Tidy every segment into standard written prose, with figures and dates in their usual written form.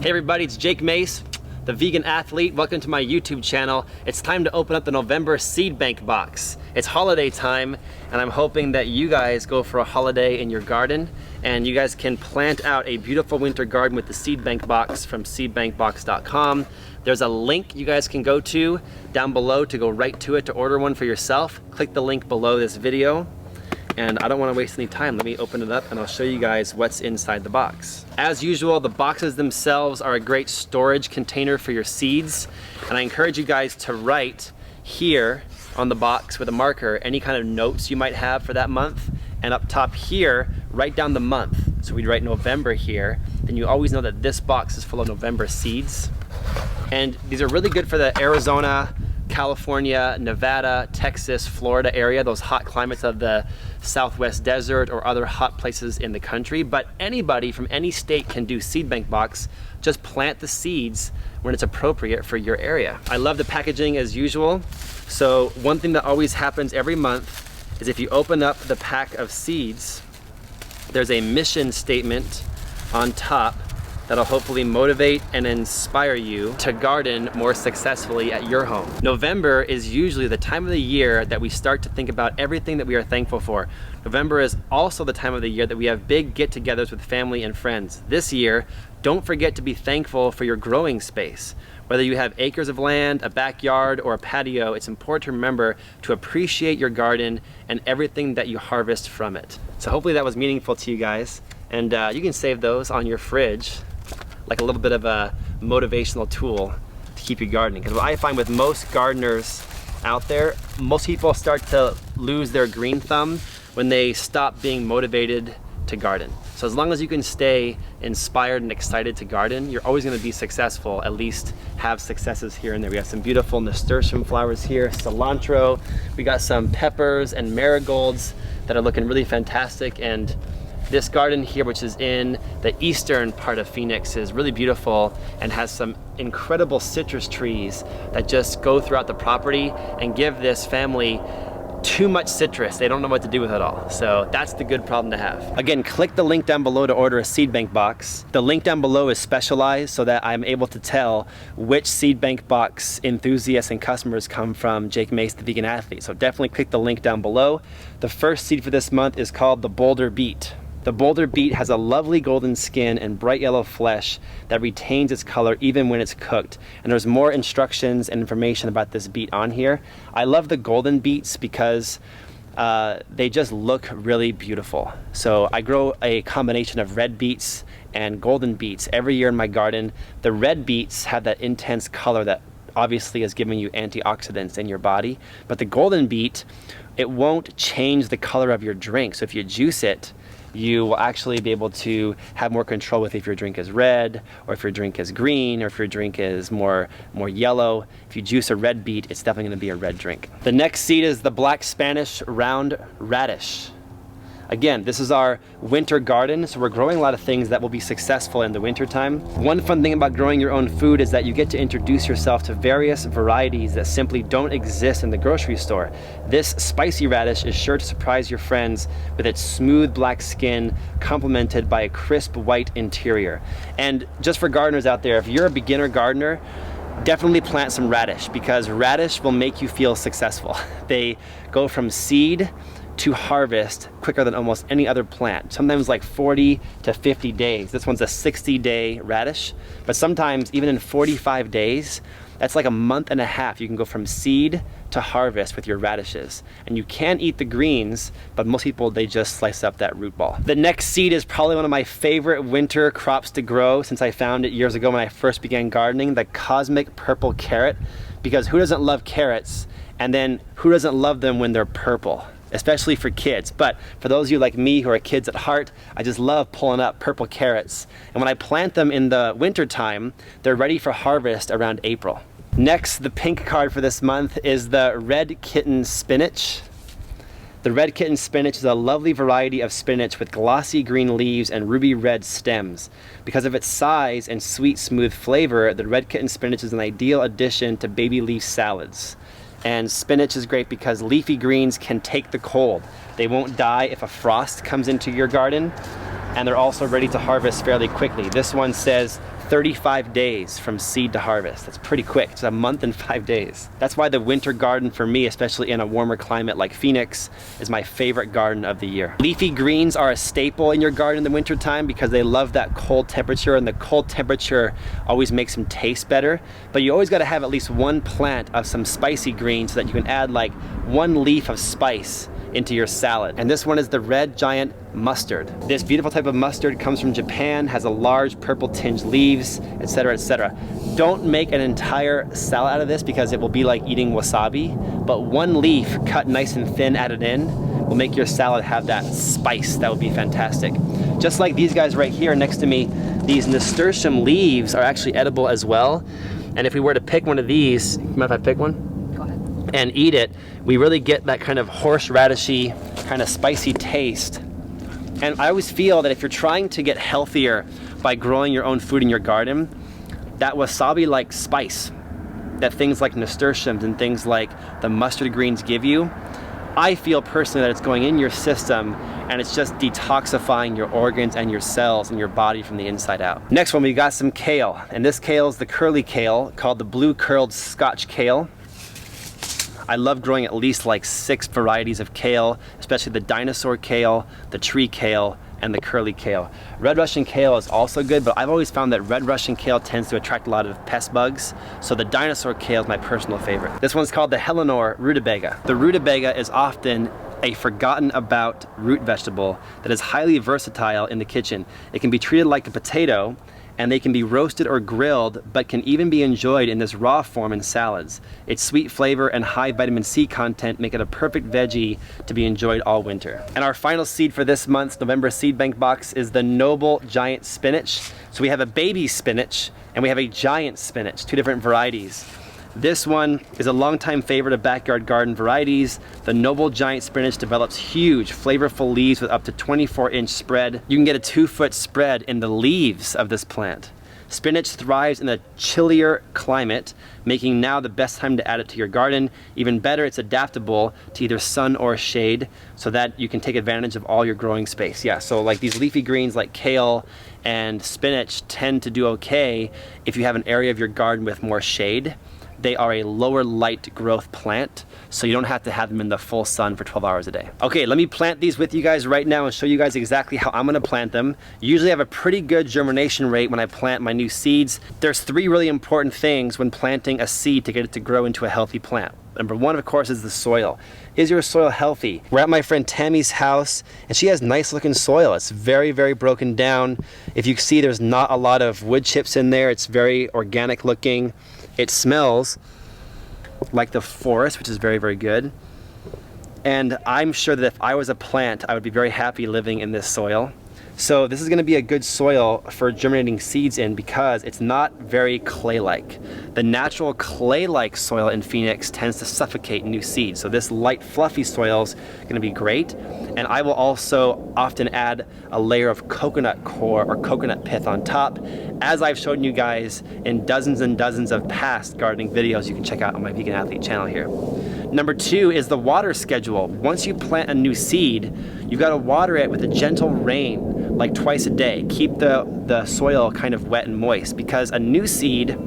Hey everybody, it's Jake Mace, the vegan athlete. Welcome to my YouTube channel. It's time to open up the November seed bank box. It's holiday time, and I'm hoping that you guys go for a holiday in your garden, and you guys can plant out a beautiful winter garden with the seed bank box from seedbankbox.com. There's a link you guys can go to down below to go right to it to order one for yourself. Click the link below this video. And I don't want to waste any time. Let me open it up and I'll show you guys what's inside the box. As usual, the boxes themselves are a great storage container for your seeds. And I encourage you guys to write here on the box with a marker any kind of notes you might have for that month. And up top here, write down the month. So we'd write November here. Then you always know that this box is full of November seeds. And these are really good for the Arizona, California, Nevada, Texas, Florida area, those hot climates of the Southwest desert or other hot places in the country. But anybody from any state can do seed bank box. Just plant the seeds when it's appropriate for your area. I love the packaging as usual. So one thing that always happens every month is if you open up the pack of seeds, there's a mission statement on top that'll hopefully motivate and inspire you to garden more successfully at your home. November is usually the time of the year that we start to think about everything that we are thankful for. November is also the time of the year that we have big get-togethers with family and friends. This year, don't forget to be thankful for your growing space. Whether you have acres of land, a backyard, or a patio, it's important to remember to appreciate your garden and everything that you harvest from it. So hopefully that was meaningful to you guys. And you can save those on your fridge, like a little bit of a motivational tool to keep you gardening. Because what I find with most gardeners out there, most people start to lose their green thumb when they stop being motivated to garden. So as long as you can stay inspired and excited to garden, you're always gonna be successful, at least have successes here and there. We have some beautiful nasturtium flowers here, cilantro, we got some peppers and marigolds that are looking really fantastic. And this garden here, which is in the eastern part of Phoenix, is really beautiful and has some incredible citrus trees that just go throughout the property and give this family too much citrus. They don't know what to do with it all. So that's the good problem to have. Again, click the link down below to order a seed bank box. The link down below is specialized so that I'm able to tell which seed bank box enthusiasts and customers come from Jake Mace, the vegan athlete. So definitely click the link down below. The first seed for this month is called the Boulder Beet. The Boulder Beet has a lovely golden skin and bright yellow flesh that retains its color even when it's cooked. And there's more instructions and information about this beet on here. I love the golden beets because they just look really beautiful. So I grow a combination of red beets and golden beets every year in my garden. The red beets have that intense color that obviously is giving you antioxidants in your body. But the golden beet, it won't change the color of your drink. So if you juice it, you will actually be able to have more control with if your drink is red, or if your drink is green, or if your drink is more yellow. If you juice a red beet, it's definitely gonna be a red drink. The next seed is the black Spanish round radish. Again, this is our winter garden, so we're growing a lot of things that will be successful in the winter time. One fun thing about growing your own food is that you get to introduce yourself to various varieties that simply don't exist in the grocery store. This spicy radish is sure to surprise your friends with its smooth black skin complemented by a crisp white interior. And just for gardeners out there, if you're a beginner gardener, definitely plant some radish, because radish will make you feel successful. They go from seed to harvest quicker than almost any other plant. Sometimes like 40 to 50 days. This one's a 60-day radish, but sometimes even in 45 days, that's like a month and a half. You can go from seed to harvest with your radishes. And you can eat the greens, but most people, they just slice up that root ball. The next seed is probably one of my favorite winter crops to grow since I found it years ago when I first began gardening, the cosmic purple carrot. Because who doesn't love carrots? And then who doesn't love them when they're purple? Especially for kids. But for those of you like me who are kids at heart, I just love pulling up purple carrots. And when I plant them in the winter time, they're ready for harvest around April. Next, the pink card for this month is the red kitten spinach. The red kitten spinach is a lovely variety of spinach with glossy green leaves and ruby red stems. Because of its size and sweet, smooth flavor, the red kitten spinach is an ideal addition to baby leaf salads. And spinach is great because leafy greens can take the cold. They won't die if a frost comes into your garden, and they're also ready to harvest fairly quickly. This one says 35 days from seed to harvest. That's pretty quick. It's a month and 5 days. That's why the winter garden for me, especially in a warmer climate like Phoenix, is my favorite garden of the year. Leafy greens are a staple in your garden in the winter time because they love that cold temperature, and the cold temperature always makes them taste better. But you always got to have at least one plant of some spicy greens so that you can add like one leaf of spice into your salad. And this one is the red giant mustard. This beautiful type of mustard comes from Japan, has a large purple tinged leaves, etc., etc. Don't make an entire salad out of this because it will be like eating wasabi, but one leaf cut nice and thin added in will make your salad have that spice. That would be fantastic. Just like these guys right here next to me, these nasturtium leaves are actually edible as well. And if we were to pick one of these, mind if I pick one? And eat it, we really get that kind of horseradishy, kind of spicy taste. And I always feel that if you're trying to get healthier by growing your own food in your garden, that wasabi-like spice that things like nasturtiums and things like the mustard greens give you, I feel personally that it's going in your system and it's just detoxifying your organs and your cells and your body from the inside out. Next one, we got some kale. And this kale is the curly kale called the blue curled Scotch kale. I love growing at least like 6 varieties of kale, especially the dinosaur kale, the tree kale, and the curly kale. Red Russian kale is also good, but I've always found that red Russian kale tends to attract a lot of pest bugs, so the dinosaur kale is my personal favorite. This one's called the Hellenor rutabaga. The rutabaga is often a forgotten about root vegetable that is highly versatile in the kitchen. It can be treated like a potato, and they can be roasted or grilled, but can even be enjoyed in this raw form in salads. Its sweet flavor and high vitamin C content make it a perfect veggie to be enjoyed all winter. And our final seed for this month's November seed bank box is the noble giant spinach. So we have a baby spinach and we have a giant spinach, 2 different varieties. This one is a longtime favorite of backyard garden varieties. The noble giant spinach develops huge, flavorful leaves with up to 24-inch spread. You can get a 2-foot spread in the leaves of this plant. Spinach thrives in a chillier climate, making now the best time to add it to your garden. Even better, it's adaptable to either sun or shade so that you can take advantage of all your growing space. Yeah, so like these leafy greens like kale and spinach tend to do okay if you have an area of your garden with more shade. They are a lower light growth plant, so you don't have to have them in the full sun for 12 hours a day. Okay, let me plant these with you guys right now and show you guys exactly how I'm gonna plant them. Usually I have a pretty good germination rate when I plant my new seeds. There's 3 really important things when planting a seed to get it to grow into a healthy plant. Number 1, of course, is the soil. Is your soil healthy? We're at my friend Tammy's house, and she has nice looking soil. It's very, very broken down. If you see, there's not a lot of wood chips in there. It's very organic looking. It smells like the forest, which is very, very good. And I'm sure that if I was a plant, I would be very happy living in this soil. So this is going to be a good soil for germinating seeds in because it's not very clay-like. The natural clay-like soil in Phoenix tends to suffocate new seeds. So this light, fluffy soil is going to be great. And I will also often add a layer of coconut core or coconut pith on top, as I've shown you guys in dozens and dozens of past gardening videos you can check out on my Vegan Athlete channel here. Number 2 is the water schedule. Once you plant a new seed, you've got to water it with a gentle rain, like twice a day. Keep the soil kind of wet and moist because a new seed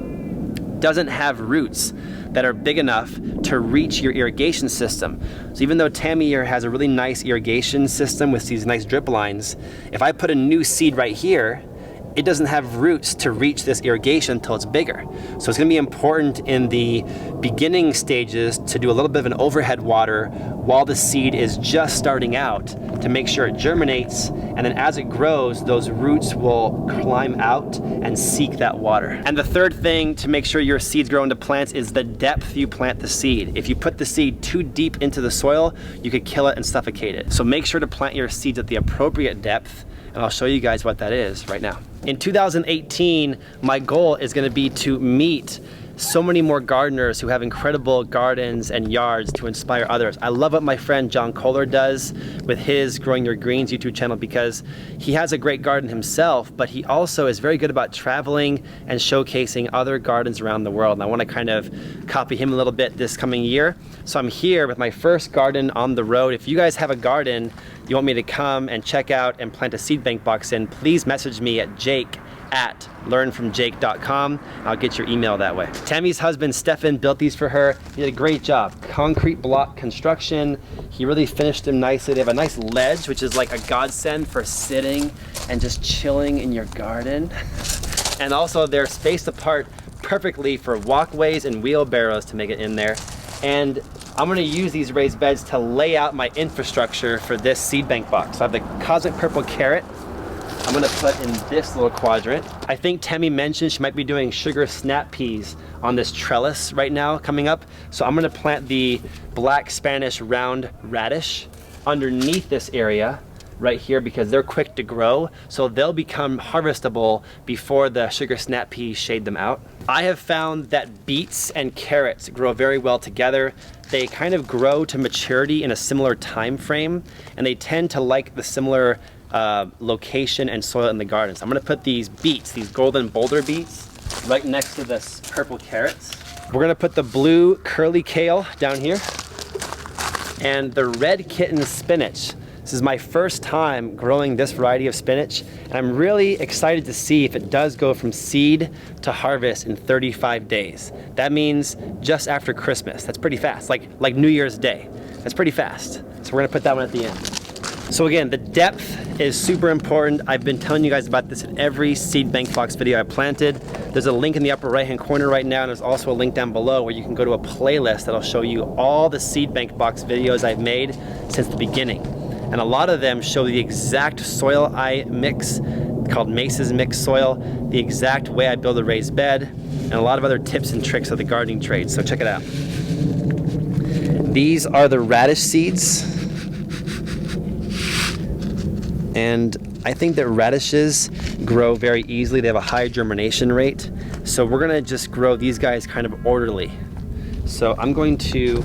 doesn't have roots that are big enough to reach your irrigation system. So even though Tammy here has a really nice irrigation system with these nice drip lines, if I put a new seed right here, it doesn't have roots to reach this irrigation until it's bigger. So it's gonna be important in the beginning stages to do a little bit of an overhead water while the seed is just starting out to make sure it germinates, and then as it grows, those roots will climb out and seek that water. And the third thing to make sure your seeds grow into plants is the depth you plant the seed. If you put the seed too deep into the soil, you could kill it and suffocate it. So make sure to plant your seeds at the appropriate depth, and I'll show you guys what that is right now. In 2018, my goal is going to be to meet so many more gardeners who have incredible gardens and yards to inspire others. I love what my friend John Kohler does with his Growing Your Greens YouTube channel because he has a great garden himself, but he also is very good about traveling and showcasing other gardens around the world. And I want to kind of copy him a little bit this coming year. So I'm here with my first garden on the road. If you guys have a garden you want me to come and check out and plant a seed bank box in, please message me at Jake at learnfromjake.com. I'll get your email that way. Tammy's husband, Stefan, built these for her. He did a great job. Concrete block construction. He really finished them nicely. They have a nice ledge, which is like a godsend for sitting and just chilling in your garden. And also they're spaced apart perfectly for walkways and wheelbarrows to make it in there. And I'm gonna use these raised beds to lay out my infrastructure for this seed bank box. So I have the cosmic purple carrot I'm gonna put in this little quadrant. I think Tammy mentioned she might be doing sugar snap peas on this trellis right now coming up. So I'm gonna plant the black Spanish round radish underneath this area right here because they're quick to grow. So they'll become harvestable before the sugar snap peas shade them out. I have found that beets and carrots grow very well together. They kind of grow to maturity in a similar time frame, and they tend to like the similar location and soil in the garden. So I'm gonna put these beets, these golden boulder beets, right next to this purple carrots. We're gonna put the blue curly kale down here and the red kitten spinach. This is my first time growing this variety of spinach, and I'm really excited to see if it does go from seed to harvest in 35 days. That means just after Christmas. That's pretty fast, like New Year's Day. That's pretty fast. So we're gonna put that one at the end. So again, the depth is super important. I've been telling you guys about this in every seed bank box video I planted. There's a link in the upper right hand corner right now, and there's also a link down below where you can go to a playlist that'll show you all the seed bank box videos I've made since the beginning. And a lot of them show the exact soil I mix, called Mace's Mix Soil, the exact way I build a raised bed, and a lot of other tips and tricks of the gardening trade. So check it out. These are the radish seeds. And I think that radishes grow very easily. They have a high germination rate. So we're gonna just grow these guys kind of orderly. So I'm going to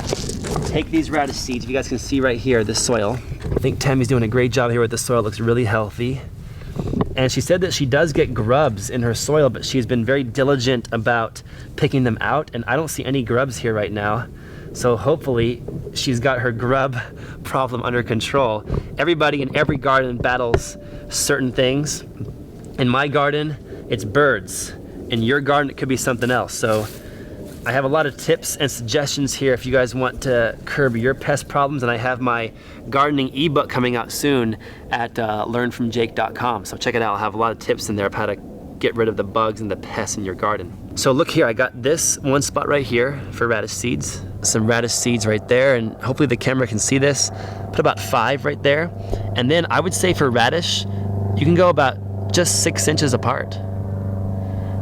take these radish seeds. If you guys can see right here, this soil. I think Tammy's doing a great job here with the soil. It looks really healthy. And she said that she does get grubs in her soil, but she's been very diligent about picking them out. And I don't see any grubs here right now. So hopefully she's got her grub problem under control. Everybody in every garden battles certain things. In my garden, it's birds. In your garden, it could be something else. So I have a lot of tips and suggestions here if you guys want to curb your pest problems, and I have my gardening ebook coming out soon at learnfromjake.com. So check it out. I'll have a lot of tips in there of how to get rid of the bugs and the pests in your garden. So look here, I got this one spot right here for radish seeds. Some radish seeds right there, and hopefully the camera can see this. Put about 5 right there. And then I would say for radish, you can go about just 6 inches apart.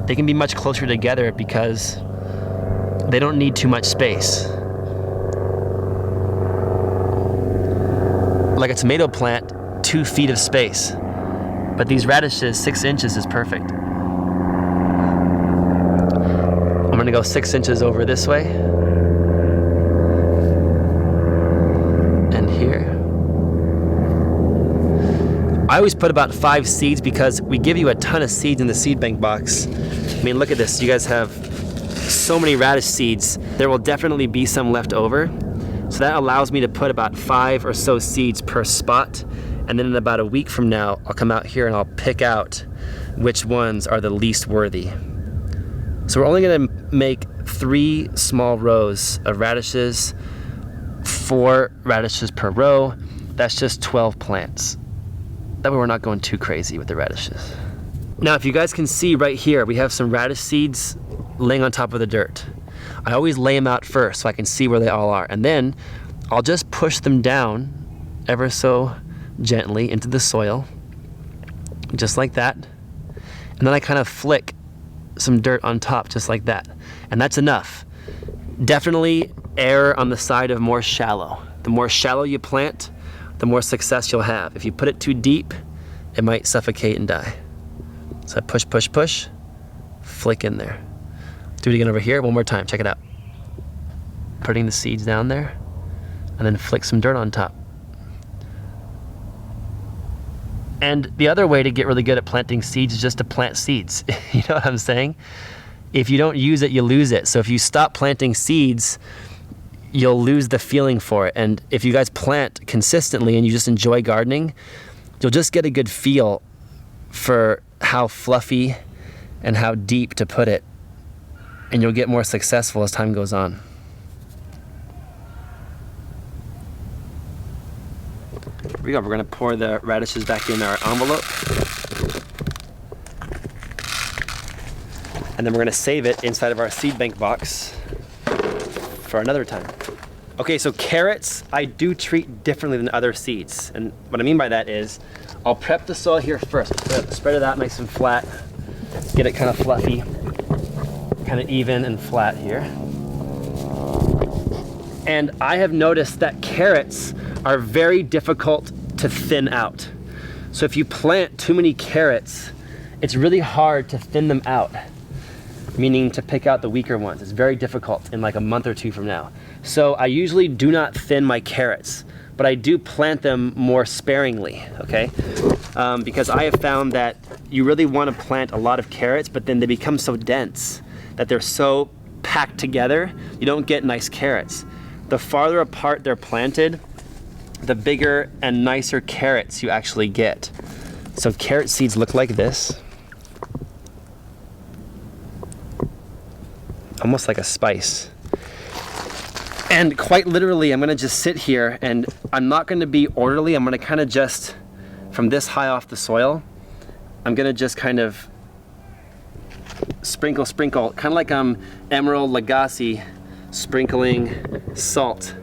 They can be much closer together because they don't need too much space. Like a tomato plant, 2 feet of space. But these radishes, 6 inches is perfect. I'm gonna go 6 inches over this way. And here. I always put about 5 seeds because we give you a ton of seeds in the seed bank box. I mean, look at this. You guys have so many radish seeds. There will definitely be some left over. So that allows me to put about 5 or so seeds per spot. And then in about a week from now, I'll come out here and I'll pick out which ones are the least worthy. So we're only gonna make 3 small rows of radishes, 4 radishes per row. That's just 12 plants. That way we're not going too crazy with the radishes. Now, if you guys can see right here, we have some radish seeds laying on top of the dirt. I always lay them out first so I can see where they all are. And then I'll just push them down ever so gently into the soil, just like that. And then I kind of flick some dirt on top, just like that. And that's enough. Definitely err on the side of more shallow. The more shallow you plant, the more success you'll have. If you put it too deep, it might suffocate and die. So I push, push, push, flick in there. Do it again over here, one more time, check it out. Putting the seeds down there, and then flick some dirt on top. And the other way to get really good at planting seeds is just to plant seeds. You know what I'm saying? If you don't use it, you lose it. So if you stop planting seeds, you'll lose the feeling for it. And if you guys plant consistently and you just enjoy gardening, you'll just get a good feel for how fluffy and how deep to put it, and you'll get more successful as time goes on. Here we go, we're gonna pour the radishes back in our envelope. And then we're gonna save it inside of our seed bank box for another time. Okay, so carrots, I do treat differently than other seeds. And what I mean by that is, I'll prep the soil here first. Spread it out nice and flat. Get it kind of fluffy, kind of even and flat here. And I have noticed that carrots are very difficult to thin out. So if you plant too many carrots, it's really hard to thin them out, meaning to pick out the weaker ones. It's very difficult in like a month or two from now. So I usually do not thin my carrots, but I do plant them more sparingly, okay? Because I have found that you really want to plant a lot of carrots, but then they become so dense that they're so packed together, you don't get nice carrots. The farther apart they're planted, the bigger and nicer carrots you actually get. So carrot seeds look like this. Almost like a spice. And quite literally, I'm gonna just sit here and I'm not gonna be orderly. I'm gonna kind of just, from this high off the soil, I'm gonna just kind of sprinkle, kind of like Emerald Lagasse sprinkling salt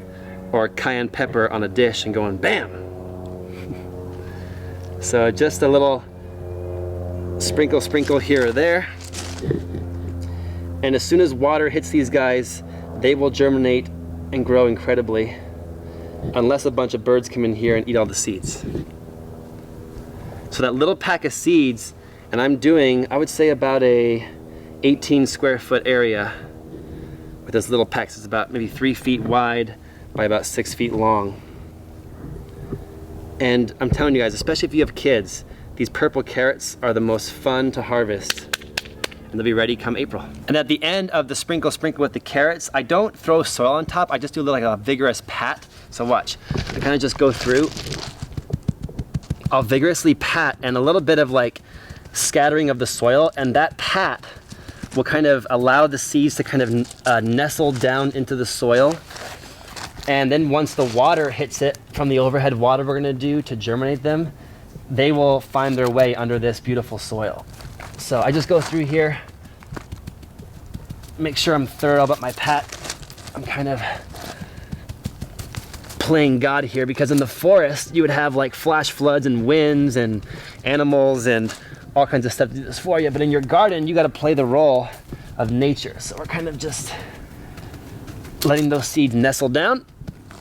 or cayenne pepper on a dish and going bam. So just a little sprinkle here or there. And as soon as water hits these guys, they will germinate and grow incredibly, unless a bunch of birds come in here and eat all the seeds. So that little pack of seeds, and I'm doing, I would say about a 18 square foot area with this little pack. So it's about maybe 3 feet wide by about 6 feet long. And I'm telling you guys, especially if you have kids, these purple carrots are the most fun to harvest. And they'll be ready come April. And at the end of the sprinkle with the carrots, I don't throw soil on top, I just do like a vigorous pat. So watch, I kind of just go through. I'll vigorously pat and a little bit of like scattering of the soil, and that pat will kind of allow the seeds to kind of nestle down into the soil. And then once the water hits it from the overhead water we're gonna do to germinate them, they will find their way under this beautiful soil. So I just go through here, make sure I'm thorough about my pat. I'm kind of playing God here, because in the forest you would have like flash floods and winds and animals and all kinds of stuff to do this for you. But in your garden, you got to play the role of nature. So we're kind of just letting those seeds nestle down,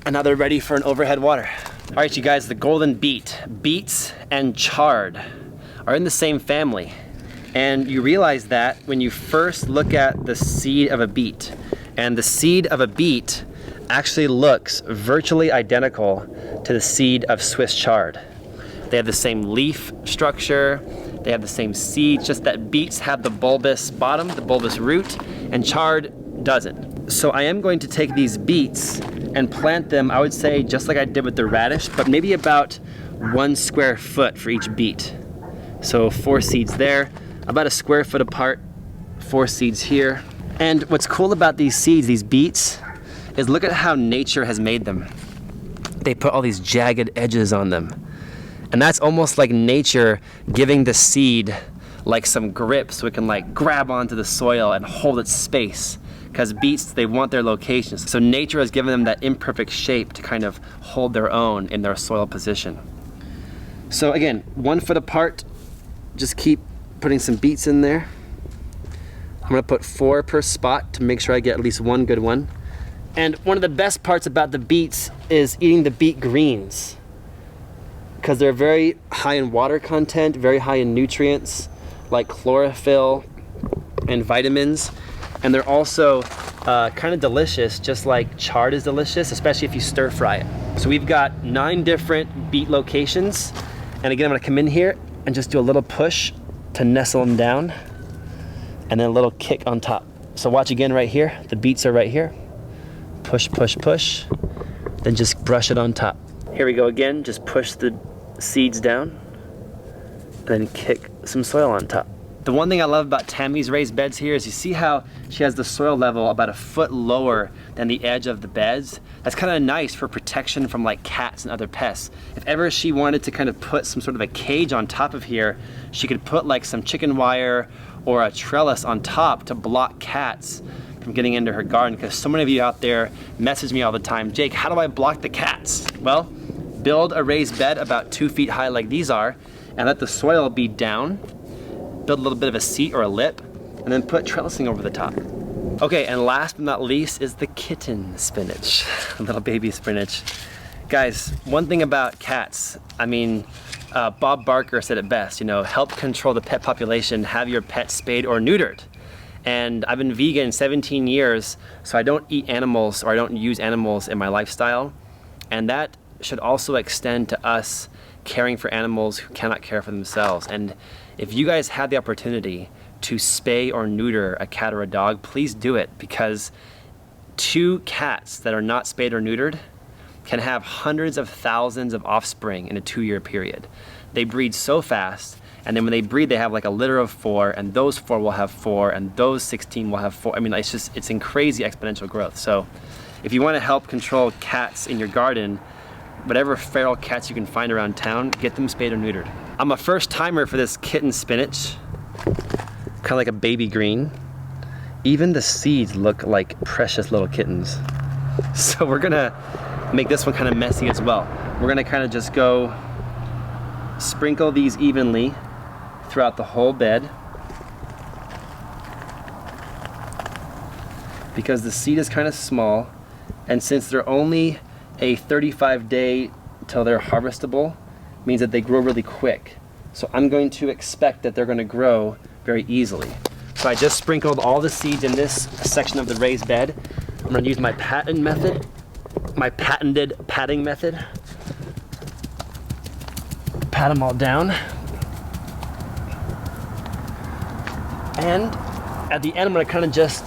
and now they're ready for an overhead water. All right, you guys, the golden beet, beets and chard are in the same family. And you realize that when you first look at the seed of a beet, and the seed of a beet actually looks virtually identical to the seed of Swiss chard. They have the same leaf structure, they have the same seeds, just that beets have the bulbous bottom, the bulbous root, and chard doesn't. So I am going to take these beets and plant them, I would say just like I did with the radish, but maybe about 1 square foot for each beet. So 4 seeds there, about a square foot apart, 4 seeds here. And what's cool about these seeds, these beets, is look at how nature has made them. They put all these jagged edges on them. And that's almost like nature giving the seed like some grip so it can like grab onto the soil and hold its space. Because beets, they want their locations. So nature has given them that imperfect shape to kind of hold their own in their soil position. So again, 1 foot apart, just keep putting some beets in there. I'm gonna put 4 per spot to make sure I get at least 1 good one. And one of the best parts about the beets is eating the beet greens, because they're very high in water content, very high in nutrients like chlorophyll and vitamins. And they're also kind of delicious, just like chard is delicious, especially if you stir fry it. So we've got 9 different beet locations. And again, I'm gonna come in here and just do a little push to nestle them down, and then a little kick on top. So watch again right here, the beets are right here. Push, then just brush it on top. Here we go again, just push the seeds down, and then kick some soil on top. The one thing I love about Tammy's raised beds here is you see how she has the soil level about a foot lower than the edge of the beds. That's kind of nice for protection from like cats and other pests. If ever she wanted to kind of put some sort of a cage on top of here, she could put like some chicken wire or a trellis on top to block cats from getting into her garden, because so many of you out there message me all the time, Jake, how do I block the cats? Well, build a raised bed about 2 feet high like these are, and let the soil be down. Build a little bit of a seat or a lip, and then put trellising over the top. Okay, and last but not least is the kitten spinach, little baby spinach. Guys, one thing about cats, I mean, Bob Barker said it best, you know, help control the pet population, have your pet spayed or neutered. And I've been vegan 17 years, so I don't eat animals or I don't use animals in my lifestyle. And that should also extend to us caring for animals who cannot care for themselves. And if you guys have the opportunity to spay or neuter a cat or a dog, please do it, because 2 cats that are not spayed or neutered can have hundreds of thousands of offspring in a 2-year period. They breed so fast, and then when they breed, they have like a litter of 4, and those 4 will have 4, and those 16 will have 4. I mean, it's in crazy exponential growth. So if you want to help control cats in your garden, whatever feral cats you can find around town, get them spayed or neutered. I'm a first timer for this kitten spinach, kind of like a baby green. Even the seeds look like precious little kittens. So we're gonna make this one kind of messy as well. We're gonna kind of just go sprinkle these evenly throughout the whole bed, because the seed is kind of small, and since they're only a 35-day till they're harvestable, means that they grow really quick. So I'm going to expect that they're going to grow very easily. So I just sprinkled all the seeds in this section of the raised bed. I'm going to use my patented method, my patented patting method. Pat them all down. And at the end, I'm going to kind of just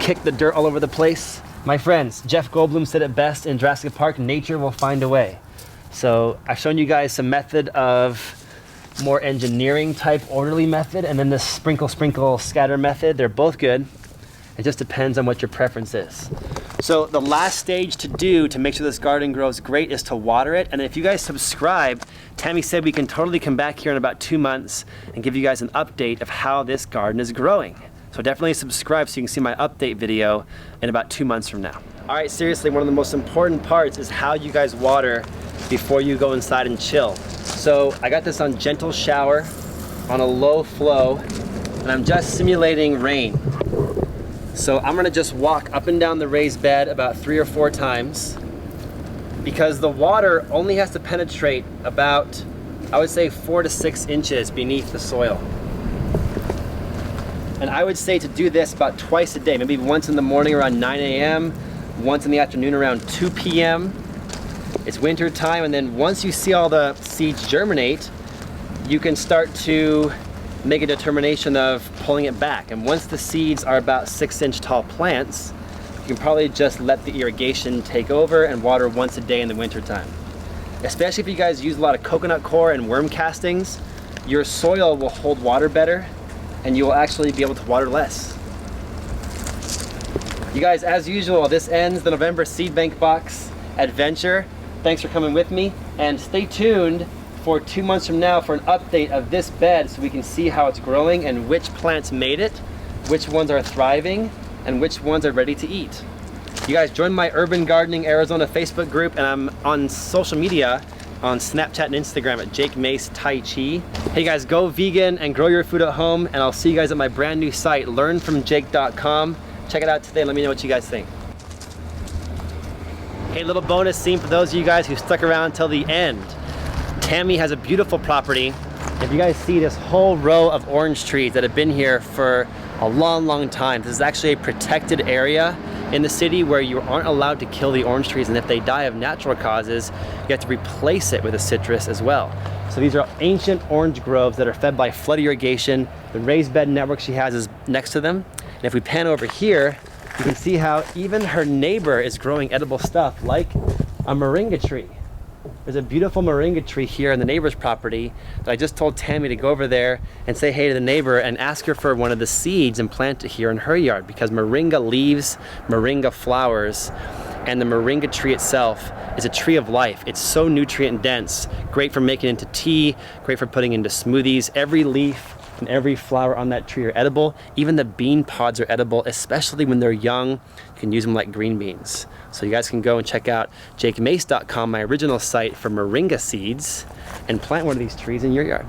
kick the dirt all over the place. My friends, Jeff Goldblum said it best in Jurassic Park, nature will find a way. So I've shown you guys some method of more engineering type orderly method, and then this sprinkle, sprinkle, scatter method. They're both good. It just depends on what your preference is. So the last stage to do to make sure this garden grows great is to water it. And if you guys subscribe, Tammy said we can totally come back here in about 2 months and give you guys an update of how this garden is growing. So definitely subscribe so you can see my update video in about 2 months from now. All right, seriously, one of the most important parts is how you guys water before you go inside and chill. So I got this on gentle shower, on a low flow, and I'm just simulating rain. So I'm gonna just walk up and down the raised bed about 3 or 4 times, because the water only has to penetrate about, I would say, 4 to 6 inches beneath the soil. And I would say to do this about twice a day, maybe once in the morning around 9 a.m., once in the afternoon around 2 p.m. It's winter time, and then once you see all the seeds germinate, you can start to make a determination of pulling it back. And once the seeds are about 6-inch tall plants, you can probably just let the irrigation take over and water once a day in the winter time. Especially if you guys use a lot of coconut coir and worm castings, your soil will hold water better, and you will actually be able to water less. You guys, as usual, this ends the November Seed Bank Box adventure. Thanks for coming with me, and stay tuned for 2 months from now for an update of this bed so we can see how it's growing and which plants made it, which ones are thriving, and which ones are ready to eat. You guys, join my Urban Gardening Arizona Facebook group, and I'm on social media on Snapchat and Instagram at Jake Mace Tai Chi. Hey guys, go vegan and grow your food at home, and I'll see you guys at my brand new site, learnfromjake.com. Check it out today. Let me know what you guys think. Hey, little bonus scene for those of you guys who stuck around till the end. Tammy has a beautiful property. If you guys see this whole row of orange trees that have been here for a long, long time, this is actually a protected area in the city where you aren't allowed to kill the orange trees, and if they die of natural causes, you have to replace it with a citrus as well. So these are ancient orange groves that are fed by flood irrigation. The raised bed network she has is next to them. And if we pan over here, you can see how even her neighbor is growing edible stuff like a moringa tree. There's a beautiful moringa tree here on the neighbor's property that I just told Tammy to go over there and say hey to the neighbor and ask her for one of the seeds and plant it here in her yard, because moringa leaves, moringa flowers, and the moringa tree itself is a tree of life. It's so nutrient dense, great for making into tea, great for putting into smoothies. Every leaf and every flower on that tree are edible. Even the bean pods are edible, especially when they're young. You can use them like green beans. So you guys can go and check out jakemace.com, my original site for moringa seeds, and plant one of these trees in your yard.